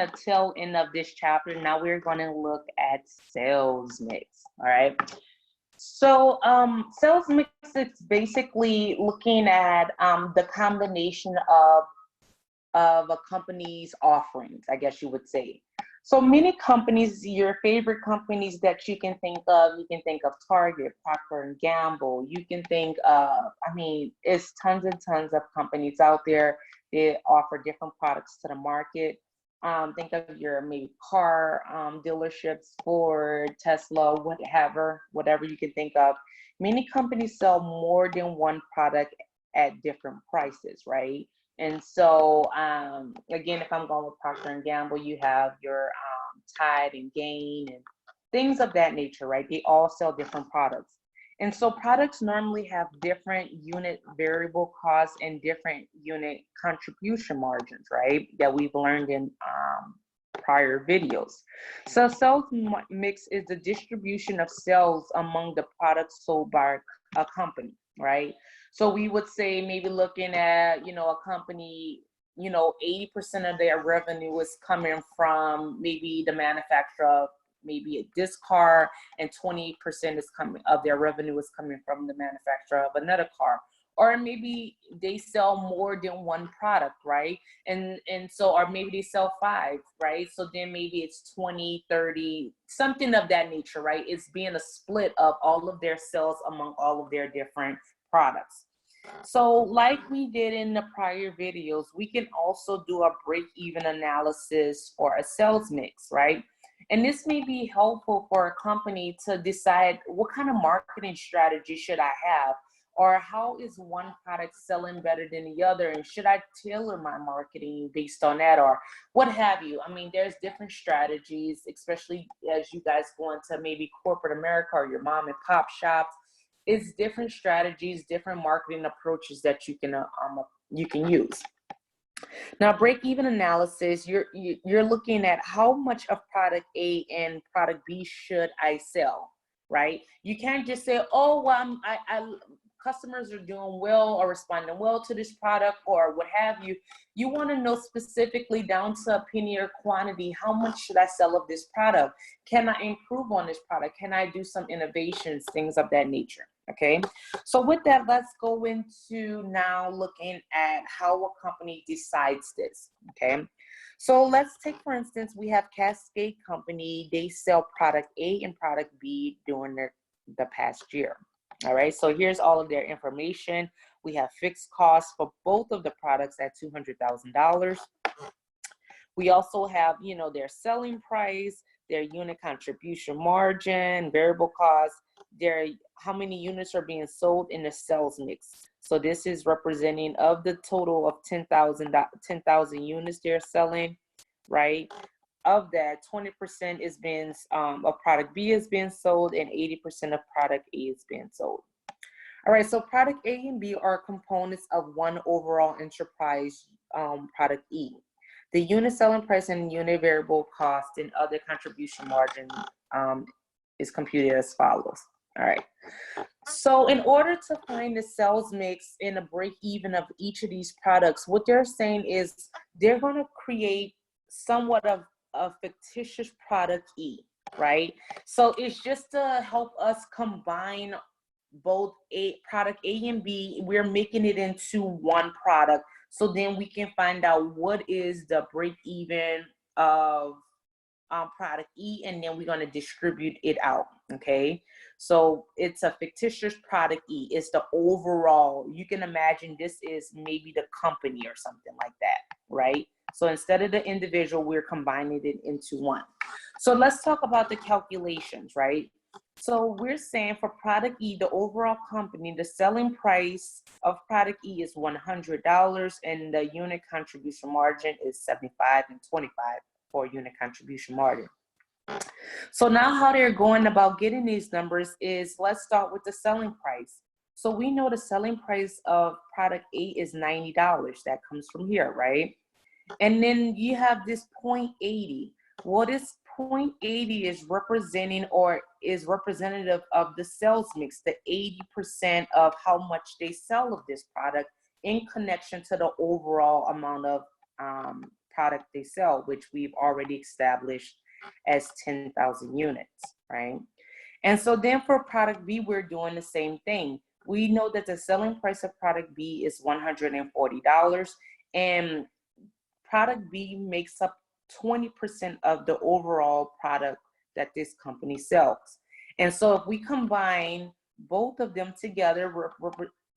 the tail end of this chapter. Now we're going to look at sales mix. All right. So sales mix is basically looking at the combination of a company's offerings, I guess you would say. So many companies, your favorite companies that you can think of Target, Procter and Gamble. You can think of, I mean, it's tons and tons of companies out there that offer different products to the market. Think of your maybe car dealerships, Ford, Tesla, whatever you can think of. Many companies sell more than one product at different prices, right? And so, again, if I'm going with Procter and Gamble, you have your Tide and Gain and things of that nature, right? They all sell different products. And so products normally have different unit variable costs and different unit contribution margins, right? That we've learned in prior videos. So sales mix is the distribution of sales among the products sold by a company, right? So we would say maybe looking at, a company, 80% of their revenue is coming from maybe the manufacturer of maybe this car, and 20% of their revenue is coming from the manufacturer of another car. Or maybe they sell more than one product, right? And so, or maybe they sell five, right? So then maybe it's 20, 30, something of that nature, right? It's being a split of all of their sales among all of their different products. So like we did in the prior videos, we can also do a break-even analysis for a sales mix, right? And this may be helpful for a company to decide what kind of marketing strategy should I have, or how is one product selling better than the other, and should I tailor my marketing based on that, or what have you. I mean, there's different strategies, especially as you guys go into maybe corporate America or your mom and pop shops. It's different strategies, different marketing approaches that you can use. Now, break-even analysis, you're looking at how much of product A and product B should I sell, right? You can't just say, oh, well, customers are doing well or responding well to this product or what have you. You want to know specifically down to a penny or quantity, how much should I sell of this product? Can I improve on this product? Can I do some innovations, things of that nature? Okay, so with that, let's go into now looking at how a company decides this. Okay, so let's take, for instance, we have Cascade Company. They sell product A and product B during the past year. All right, so here's all of their information. We have fixed costs for both of the products at $200,000. We also have, their selling price, their unit contribution margin, variable costs, how many units are being sold in the sales mix. So this is representing of the total of 10,000 units they're selling, right? Of that, 20% is being of product B is being sold, and 80% of product A is being sold. All right, so product A and B are components of one overall enterprise product E. The unit selling price and unit variable cost and other contribution margin is computed as follows. All right. So in order to find the sales mix and a break even of each of these products, what they're saying is they're going to create somewhat of a fictitious product E, right? So it's just to help us combine both product A and B. We're making it into one product. So then we can find out what is the break even of product E, and then we're going to distribute it out. Okay, so it's a fictitious product E. It's the overall. You can imagine this is maybe the company or something like that, right? So instead of the individual, we're combining it into one. So let's talk about the calculations, right? So we're saying for product E, the overall company, the selling price of product E is $100, and the unit contribution margin is 75 and 25 for unit contribution margin. So now how they're going about getting these numbers is, let's start with the selling price. So we know the selling price of product A is $90. That comes from here, right? And then you have this 0.80. What is 0.80 is representing, or is representative of the sales mix, the 80% of how much they sell of this product in connection to the overall amount of product they sell, which we've already established as 10,000 units, right? And so then for product B, we're doing the same thing. We know that the selling price of product B is $140, and product B makes up 20% of the overall product that this company sells. And so if we combine both of them together,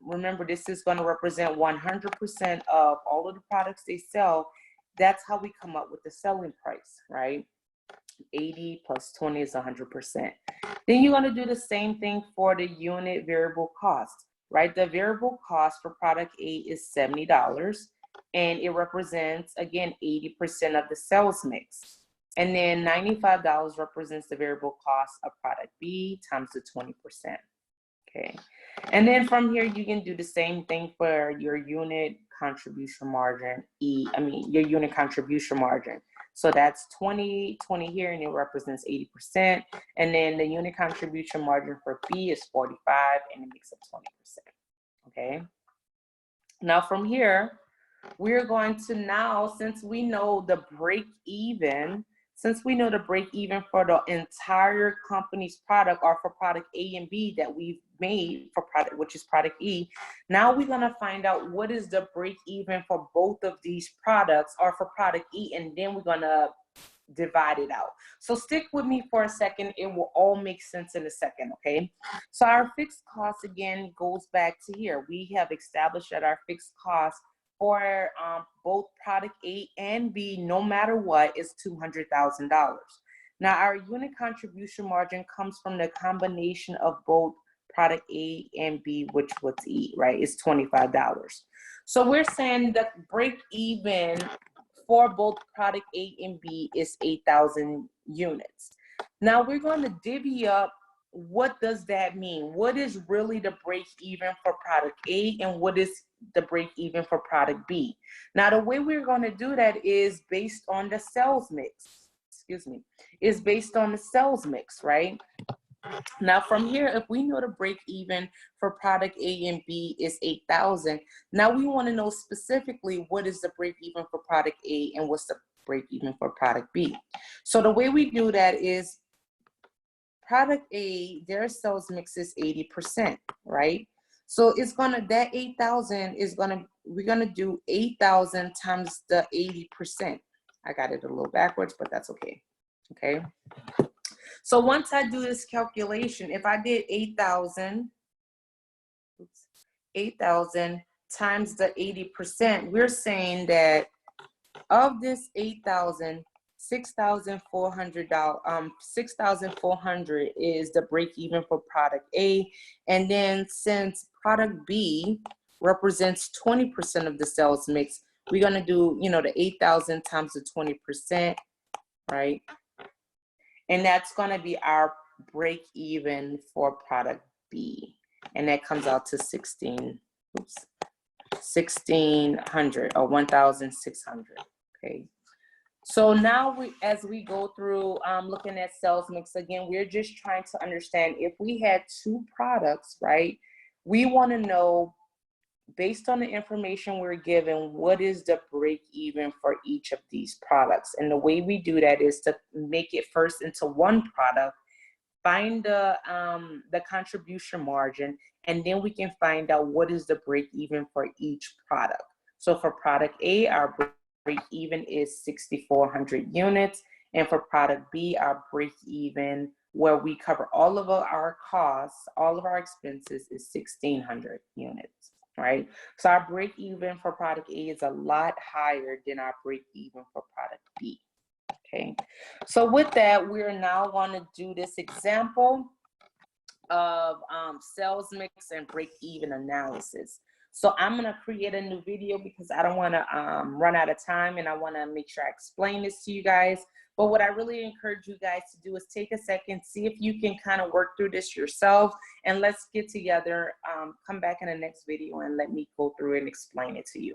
remember this is going to represent 100% of all of the products they sell. That's how we come up with the selling price, right? 80 plus 20 is 100%. Then you're going to do the same thing for the unit variable cost, right? The variable cost for product A is $70, and it represents, again, 80% of the sales mix. And then $95 represents the variable cost of product B times the 20%. Okay. And then from here, you can do the same thing for your unit contribution margin, your unit contribution margin. So that's 20 here, and it represents 80%. And then the unit contribution margin for B is 45, and it makes up 20%. Okay. Now from here, we're going to now, since we know the break even for the entire company's product, or for product A and B that we've made for product, which is product E, now we're going to find out what is the break even for both of these products, or for product E, and then we're going to divide it out. So stick with me for a second. It will all make sense in a second, okay? So our fixed cost, again, goes back to here. We have established that our fixed cost for both product A and B, no matter what, is $200,000. Now, our unit contribution margin comes from the combination of both product A and B, which was E, right? It's $25. So we're saying that break even for both product A and B is 8,000 units. Now we're going to divvy up, what does that mean? What is really the break even for product A, and what is the break even for product B? Now the way we're going to do that is based on the sales mix. Is based on the sales mix, right? Now from here, if we know the break even for product A and B is 8,000, now we want to know specifically what is the break even for product A and what's the break even for product B. So the way we do that is product A, their sales mix is 80%, right? So it's gonna, that 8,000 is gonna, we're gonna do 8,000 times the 80%. I got it a little backwards, but that's okay. Okay. So once I do this calculation, if I did 8,000 times the 80%, we're saying that of this 8,000, $6,400 is the break even for product A. And then since product B represents 20% of the sales mix, we're going to do, the 8,000 times the 20%, right? And that's going to be our break even for product B. And that comes out to 1,600 or 1,600. Okay. So now as we go through looking at sales mix, again, we're just trying to understand if we had two products, right? We want to know, based on the information we're given, what is the break even for each of these products? And the way we do that is to make it first into one product, find the contribution margin, and then we can find out what is the break even for each product. So for product A, our break even is 6,400 units. And for product B, our break even, where we cover all of our costs, all of our expenses, is 1,600 units, right? So our break even for product A is a lot higher than our break even for product B. Okay, so with that, we're now going to do this example of sales mix and break even analysis. So I'm going to create a new video because I don't want to run out of time, and I want to make sure I explain this to you guys. But what I really encourage you guys to do is take a second, see if you can kind of work through this yourself, and let's get together, come back in the next video and let me go through and explain it to you.